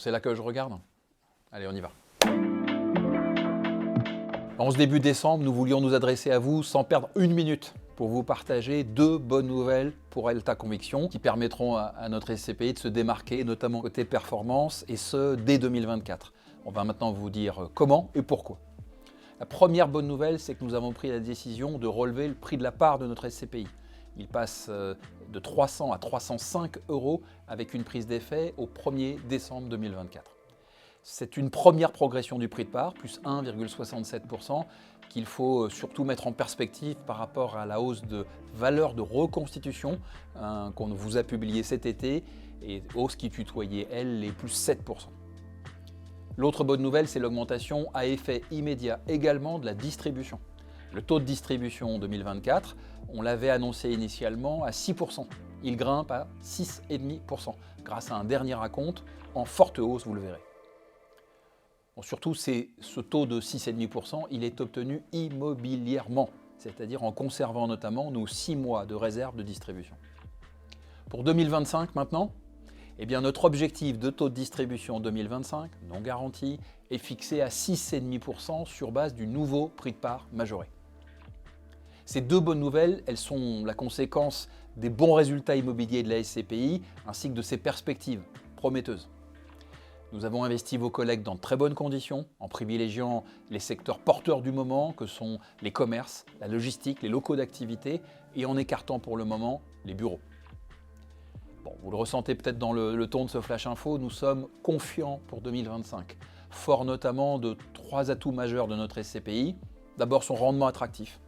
C'est là que je regarde. Allez, on y va. En ce début décembre, nous voulions nous adresser à vous sans perdre une minute pour vous partager deux bonnes nouvelles pour Elta Conviction qui permettront à notre SCPI de se démarquer, notamment côté performance, et ce, dès 2024. On va maintenant vous dire comment et pourquoi. La première bonne nouvelle, c'est que nous avons pris la décision de relever le prix de la part de notre SCPI. Il passe de 300 à 305 € avec une prise d'effet au 1er décembre 2024. C'est une première progression du prix de part, plus 1,67%, qu'il faut surtout mettre en perspective par rapport à la hausse de valeur de reconstitution qu'on vous a publiée cet été, et hausse qui tutoyait, elle, les plus 7%. L'autre bonne nouvelle, c'est l'augmentation à effet immédiat également de la distribution. Le taux de distribution en 2024, on l'avait annoncé initialement à 6%. Il grimpe à 6,5% grâce à un dernier acompte en forte hausse, vous le verrez. Bon, surtout, ce taux de 6,5%, il est obtenu immobilièrement, c'est-à-dire en conservant notamment nos 6 mois de réserve de distribution. Pour 2025 maintenant, eh bien, notre objectif de taux de distribution 2025, non garanti, est fixé à 6,5% sur base du nouveau prix de part majoré. Ces deux bonnes nouvelles, elles sont la conséquence des bons résultats immobiliers de la SCPI ainsi que de ses perspectives prometteuses. Nous avons investi vos collègues dans de très bonnes conditions en privilégiant les secteurs porteurs du moment que sont les commerces, la logistique, les locaux d'activité et en écartant pour le moment les bureaux. Bon, vous le ressentez peut-être dans le ton de ce flash info, nous sommes confiants pour 2025, forts notamment de 3 atouts majeurs de notre SCPI. D'abord son rendement attractif,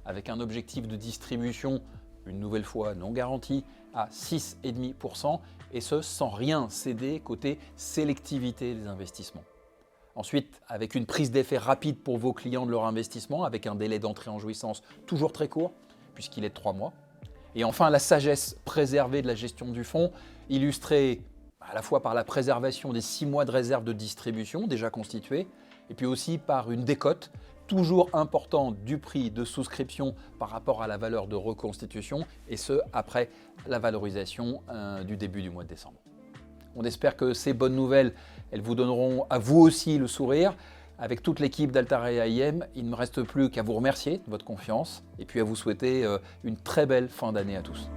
avec un objectif de distribution, une nouvelle fois non garanti, à 6,5%, et ce sans rien céder côté sélectivité des investissements. Ensuite, avec une prise d'effet rapide pour vos clients de leur investissement, avec un délai d'entrée en jouissance toujours très court, puisqu'il est de 3 mois. Et enfin, la sagesse préservée de la gestion du fonds, illustrée à la fois par la préservation des 6 mois de réserve de distribution déjà constitués, et puis aussi par une décote toujours importante du prix de souscription par rapport à la valeur de reconstitution, et ce, après la valorisation du début du mois de décembre. On espère que ces bonnes nouvelles, elles vous donneront à vous aussi le sourire. Avec toute l'équipe d'Altarea IM, il ne me reste plus qu'à vous remercier de votre confiance et puis à vous souhaiter une très belle fin d'année à tous.